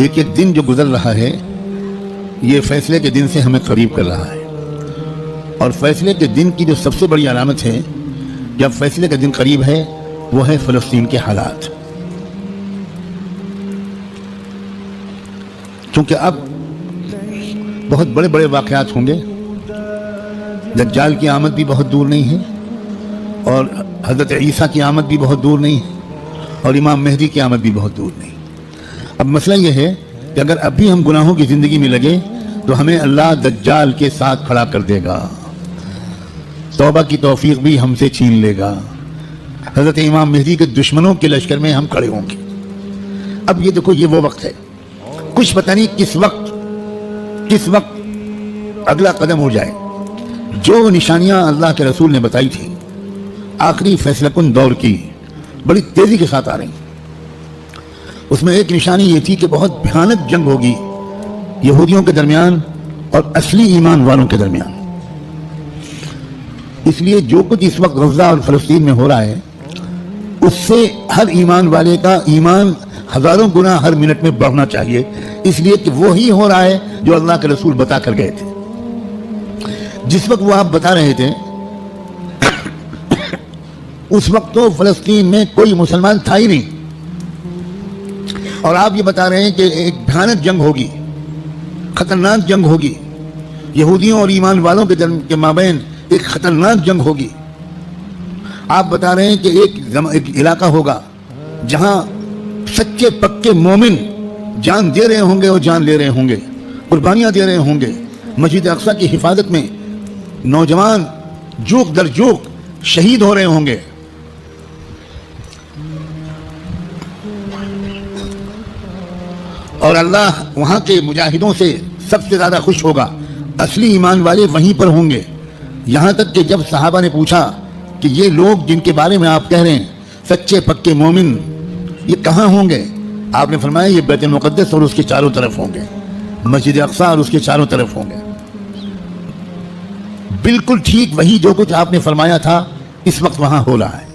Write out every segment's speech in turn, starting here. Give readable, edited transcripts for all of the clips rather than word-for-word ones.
ایک ایک دن جو گزر رہا ہے یہ فیصلے کے دن سے ہمیں قریب کر رہا ہے، اور فیصلے کے دن کی جو سب سے بڑی علامت ہے جب فیصلے کا دن قریب ہے وہ ہے فلسطین کے حالات. چونکہ اب بہت بڑے بڑے واقعات ہوں گے، دجال کی آمد بھی بہت دور نہیں ہے، اور حضرت عیسیٰ کی آمد بھی بہت دور نہیں ہے، اور امام مہدی کی آمد بھی بہت دور نہیں. اب مسئلہ یہ ہے کہ اگر اب بھی ہم گناہوں کی زندگی میں لگے تو ہمیں اللہ دجال کے ساتھ کھڑا کر دے گا، توبہ کی توفیق بھی ہم سے چھین لے گا. حضرت امام مہدی کے دشمنوں کے لشکر میں ہم کھڑے ہوں گے. اب یہ دیکھو، یہ وہ وقت ہے، کچھ پتہ نہیں کس وقت اگلا قدم ہو جائے. جو نشانیاں اللہ کے رسول نے بتائی تھی آخری فیصلہ کن دور کی بڑی تیزی کے ساتھ آ رہی. اس میں ایک نشانی یہ تھی کہ بہت بھیانک جنگ ہوگی یہودیوں کے درمیان اور اصلی ایمان والوں کے درمیان. اس لیے جو کچھ اس وقت غزہ اور فلسطین میں ہو رہا ہے اس سے ہر ایمان والے کا ایمان ہزاروں گنا ہر منٹ میں بڑھنا چاہیے، اس لیے کہ وہی ہو رہا ہے جو اللہ کے رسول بتا کر گئے تھے. جس وقت وہ آپ بتا رہے تھے اس وقت تو فلسطین میں کوئی مسلمان تھا ہی نہیں، اور آپ یہ بتا رہے ہیں کہ ایک بھیانک جنگ ہوگی، خطرناک جنگ ہوگی، یہودیوں اور ایمان والوں کے مابین ایک خطرناک جنگ ہوگی. آپ بتا رہے ہیں کہ ایک علاقہ ہوگا جہاں سچے پکے مومن جان دے رہے ہوں گے اور جان لے رہے ہوں گے، قربانیاں دے رہے ہوں گے. مسجد اقصیٰ کی حفاظت میں نوجوان جوک در جوک شہید ہو رہے ہوں گے. اور اللہ وہاں کے مجاہدوں سے سب سے زیادہ خوش ہوگا، اصلی ایمان والے وہیں پر ہوں گے. یہاں تک کہ جب صحابہ نے پوچھا کہ یہ لوگ جن کے بارے میں آپ کہہ رہے ہیں سچے پکے مومن یہ کہاں ہوں گے، آپ نے فرمایا یہ بیت المقدس اور اس کے چاروں طرف ہوں گے، مسجد اقصیٰ اور اس کے چاروں طرف ہوں گے. بالکل ٹھیک وہی جو کچھ آپ نے فرمایا تھا اس وقت وہاں ہو رہا ہے.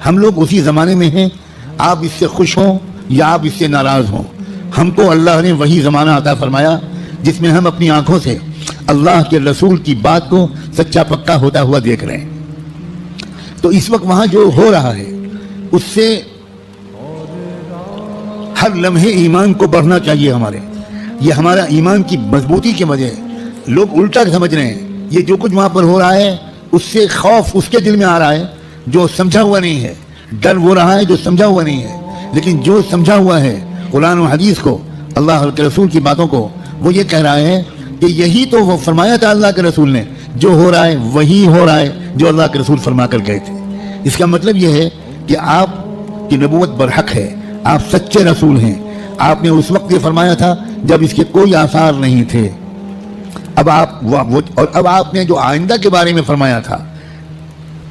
ہم لوگ اسی زمانے میں ہیں، آپ اس سے خوش ہوں یا آپ اس سے ناراض ہوں. ہم کو اللہ نے وہی زمانہ عطا فرمایا جس میں ہم اپنی آنکھوں سے اللہ کے رسول کی بات کو سچا پکا ہوتا ہوا دیکھ رہے ہیں. تو اس وقت وہاں جو ہو رہا ہے اس سے ہر لمحے ایمان کو بڑھنا چاہیے. یہ ہمارا ایمان کی مضبوطی کی وجہ ہے. لوگ الٹا سمجھ رہے ہیں یہ جو کچھ وہاں پر ہو رہا ہے اس سے خوف اس کے دل میں آ رہا ہے جو سمجھا ہوا نہیں ہے، ڈر وہ رہا ہے جو سمجھا ہوا نہیں ہے. لیکن جو سمجھا ہوا ہے قرآن و حدیث کو، اللہ کے رسول کی باتوں کو، وہ یہ کہہ رہا ہے کہ یہی تو وہ فرمایا تھا اللہ کے رسول نے، جو ہو رہا ہے وہی ہو رہا ہے جو اللہ کے رسول فرما کر گئے تھے. اس کا مطلب یہ ہے کہ آپ کی نبوت برحق ہے، آپ سچے رسول ہیں. آپ نے اس وقت یہ فرمایا تھا جب اس کے کوئی آثار نہیں تھے. اب آپ نے جو آئندہ کے بارے میں فرمایا تھا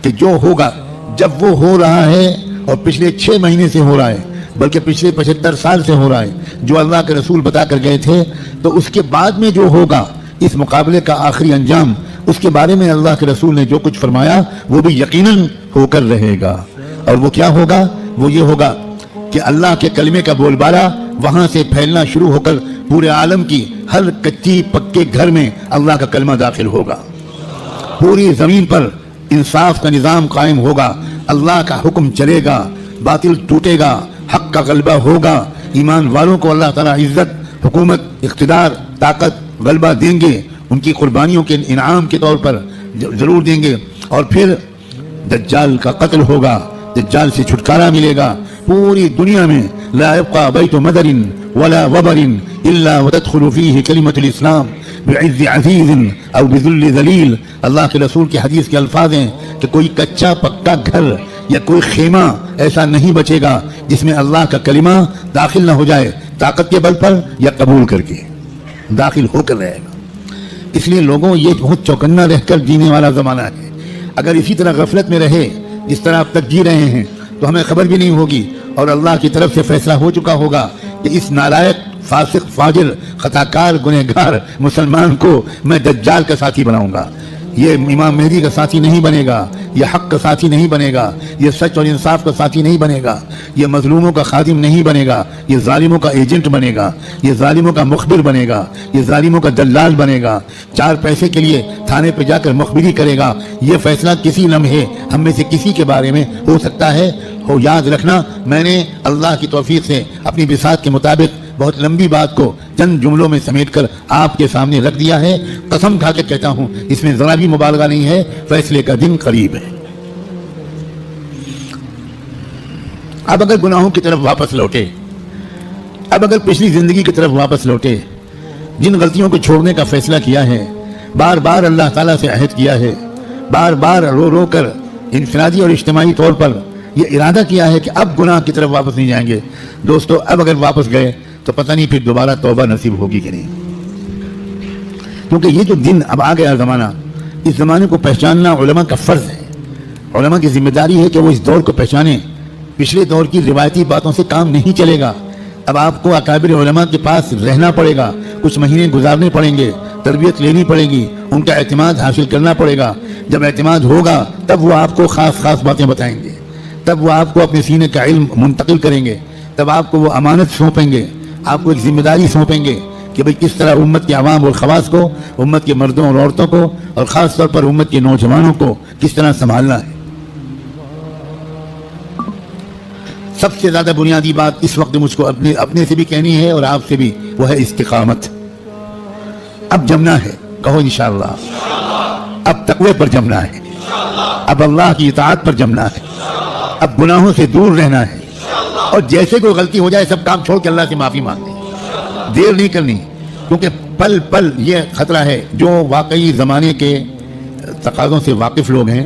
کہ جو ہوگا، جب وہ ہو رہا ہے اور پچھلے 6 مہینے سے ہو رہا ہے بلکہ پچھلے 75 سال سے ہو رہا ہے جو اللہ کے رسول بتا کر گئے تھے، تو اس کے بعد میں جو ہوگا اس مقابلے کا آخری انجام، اس کے بارے میں اللہ کے رسول نے جو کچھ فرمایا وہ بھی یقیناً ہو کر رہے گا. اور وہ کیا ہوگا؟ وہ یہ ہوگا کہ اللہ کے کلمے کا بول بالا وہاں سے پھیلنا شروع ہو کر پورے عالم کی ہر کچی پکے گھر میں اللہ کا کلمہ داخل ہوگا. پوری زمین پر انصاف کا نظام قائم ہوگا، اللہ کا حکم چلے گا، باطل ٹوٹے گا، حق کا غلبہ ہوگا. ایمان والوں کو اللہ تعالیٰ عزت، حکومت، اقتدار، طاقت، غلبہ دیں گے، ان کی قربانیوں کے انعام کے طور پر ضرور دیں گے. اور پھر دجال کا قتل ہوگا، دجال سے چھٹکارا ملے گا. پوری دنیا میں لا يبقى بیت مدر ولا وبر الا وتدخل فيه کلمة الاسلام بعز عزیز او بذل ذلیل. اللہ کے رسول کی حدیث کے الفاظ ہیں کہ کوئی کچا پکا گھر یا کوئی خیمہ ایسا نہیں بچے گا جس میں اللہ کا کلمہ داخل نہ ہو جائے، طاقت کے بل پر یا قبول کر کے داخل ہو کر رہے گا. اس لیے لوگوں یہ بہت چوکنا رہ کر جینے والا زمانہ ہے. اگر اسی طرح غفلت میں رہے جس طرح اب تک جی رہے ہیں تو ہمیں خبر بھی نہیں ہوگی، اور اللہ کی طرف سے فیصلہ ہو چکا ہوگا کہ اس نالائق، فاسق، فاجر، خطاکار، گنہگار مسلمان کو میں دجال کا ساتھی بناؤں گا. یہ امام مہدی کا ساتھی نہیں بنے گا، یہ حق کا ساتھی نہیں بنے گا، یہ سچ اور انصاف کا ساتھی نہیں بنے گا، یہ مظلوموں کا خادم نہیں بنے گا، یہ ظالموں کا ایجنٹ بنے گا، یہ ظالموں کا مخبر بنے گا، یہ ظالموں کا دلال بنے گا، 4 پیسے کے لیے تھانے پہ جا کر مخبری کرے گا۔ یہ فیصلہ کسی لمحے ہم میں سے کسی کے بارے میں ہو سکتا ہے۔ ہو یاد رکھنا، میں نے اللہ کی توفیق سے اپنی بساط کے مطابق بہت لمبی بات کو چند جملوں میں سمیٹ کر آپ کے سامنے رکھ دیا ہے۔ قسم کھا کے کہتا ہوں، اس میں ذرا بھی مبالغہ نہیں ہے، فیصلے کا دن قریب ہے۔ اب اگر گناہوں کی طرف واپس لوٹے، اب اگر پچھلی زندگی کی طرف واپس لوٹے، جن غلطیوں کو چھوڑنے کا فیصلہ کیا ہے، بار بار اللہ تعالیٰ سے عہد کیا ہے، بار بار رو رو کر انفرادی اور اجتماعی طور پر یہ ارادہ کیا ہے کہ اب گناہ کی طرف واپس نہیں جائیں گے، دوستو اب اگر واپس گئے تو پتہ نہیں پھر دوبارہ توبہ نصیب ہوگی کہ نہیں، کیونکہ یہ جو دن اب آ گیا زمانہ، اس زمانے کو پہچاننا علماء کا فرض ہے۔ علماء کی ذمہ داری ہے کہ وہ اس دور کو پہچانیں۔ پچھلے دور کی روایتی باتوں سے کام نہیں چلے گا، اب آپ کو اکابر علماء کے پاس رہنا پڑے گا، کچھ مہینے گزارنے پڑیں گے، تربیت لینی پڑے گی، ان کا اعتماد حاصل کرنا پڑے گا۔ جب اعتماد ہوگا تب وہ آپ کو خاص خاص باتیں بتائیں گے، تب وہ آپ کو اپنے سینے کا علم منتقل کریں گے، تب آپ کو وہ امانت سونپیں گے، آپ کو ایک ذمہ داری سونپیں گے کہ بھئی کس طرح امت کے عوام اور خواص کو، امت کے مردوں اور عورتوں کو، اور خاص طور پر امت کے نوجوانوں کو کس طرح سنبھالنا ہے۔ سب سے زیادہ بنیادی بات اس وقت مجھ کو اپنے سے بھی کہنی ہے اور آپ سے بھی، وہ ہے استقامت۔ اب جمنا ہے، کہو انشاءاللہ۔ اب تقوی پر جمنا ہے، اب اللہ کی اطاعت پر جمنا ہے، اب گناہوں سے دور رہنا ہے، اور جیسے کوئی غلطی ہو جائے سب کام چھوڑ کے اللہ سے معافی مانگنی، دیر نہیں کرنی، کیونکہ پل پل یہ خطرہ ہے۔ جو واقعی زمانے کے تقاضوں سے واقف لوگ ہیں،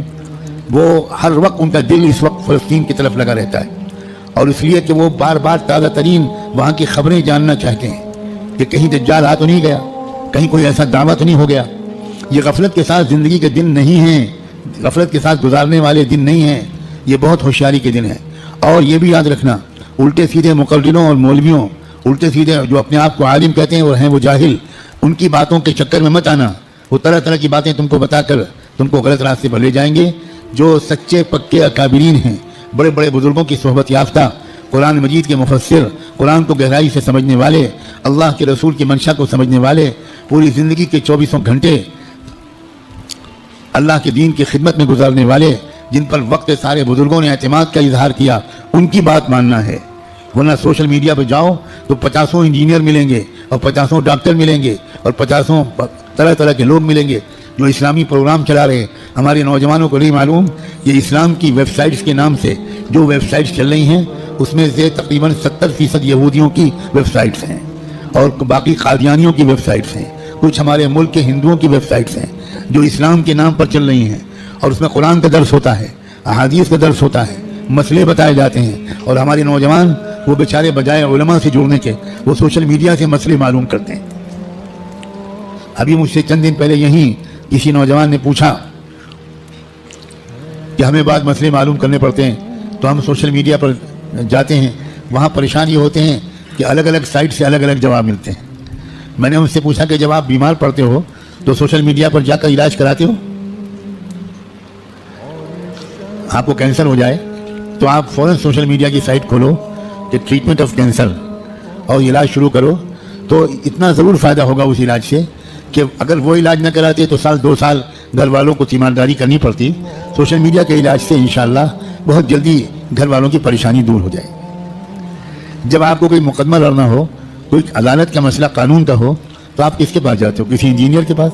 وہ ہر وقت ان کا دل اس وقت فلسطین کی طرف لگا رہتا ہے، اور اس لیے کہ وہ بار بار تازہ ترین وہاں کی خبریں جاننا چاہتے ہیں کہ کہیں دجال آ تو نہیں گیا، کہیں کوئی ایسا دعویٰ تو نہیں ہو گیا۔ یہ غفلت کے ساتھ زندگی کے دن نہیں ہیں، غفلت کے ساتھ گزارنے والے دن نہیں ہیں، یہ بہت ہوشیاری کے دن ہیں۔ اور یہ بھی یاد رکھنا، الٹے سیدھے مقرروں اور مولویوں، الٹے سیدھے جو اپنے آپ کو عالم کہتے ہیں اور ہیں وہ جاہل، ان کی باتوں کے چکر میں مت آنا۔ وہ طرح طرح کی باتیں تم کو بتا کر تم کو غلط راستے پر لے جائیں گے۔ جو سچے پکے اکابرین ہیں، بڑے بڑے بزرگوں کی صحبت یافتہ، قرآن مجید کے مفسر، قرآن کو گہرائی سے سمجھنے والے، اللہ کے رسول کی منشا کو سمجھنے والے، پوری زندگی کے 24 گھنٹے اللہ کے دین کی خدمت میں گزارنے والے، جن پر وقت سارے بزرگوں نے اعتماد کا اظہار کیا، ان کی بات ماننا ہے۔ ورنہ سوشل میڈیا پہ جاؤ تو 50 انجینئر ملیں گے، اور 50 ڈاکٹر ملیں گے، اور 50 طرح طرح کے لوگ ملیں گے جو اسلامی پروگرام چلا رہے ہیں۔ ہمارے نوجوانوں کو نہیں معلوم، یہ اسلام کی ویب سائٹس کے نام سے جو ویب سائٹس چل رہی ہیں، اس میں سے تقریباً 70% یہودیوں کی ویب سائٹس ہیں، اور باقی قادیانیوں کی ویب سائٹس ہیں، کچھ ہمارے ملک کے ہندوؤں کی ویب سائٹس ہیں جو اسلام کے نام پر چل رہی ہیں، اور اس میں قرآن کا درس ہوتا ہے، احادیث کا درس ہوتا ہے، مسئلے بتائے جاتے ہیں، اور ہمارے نوجوان وہ بیچارے بجائے علماء سے جڑنے کے وہ سوشل میڈیا سے مسئلے معلوم کرتے ہیں۔ ابھی مجھ سے چند دن پہلے یہیں کسی نوجوان نے پوچھا کہ ہمیں بعض مسئلے معلوم کرنے پڑتے ہیں تو ہم سوشل میڈیا پر جاتے ہیں، وہاں پریشان یہ ہوتے ہیں کہ الگ الگ سائٹ سے الگ الگ جواب ملتے ہیں۔ میں نے ان سے پوچھا کہ جب آپ بیمار پڑتے ہو تو سوشل میڈیا پر جا کر علاج کراتے ہو؟ آپ کو کینسر ہو جائے تو آپ فوراً سوشل میڈیا کی سائٹ کھولو کہ ٹریٹمنٹ آف کینسر، اور علاج شروع کرو، تو اتنا ضرور فائدہ ہوگا اس علاج سے کہ اگر وہ علاج نہ کراتے تو 2 سال گھر والوں کو تیمارداری کرنی پڑتی۔ سوشل میڈیا کے علاج سے انشاءاللہ بہت جلدی گھر والوں کی پریشانی دور ہو جائے۔ جب آپ کو کوئی مقدمہ لڑنا ہو، کوئی عدالت کا مسئلہ قانون کا ہو، تو آپ کس کے پاس جاتے ہو؟ کسی انجینئر کے پاس؟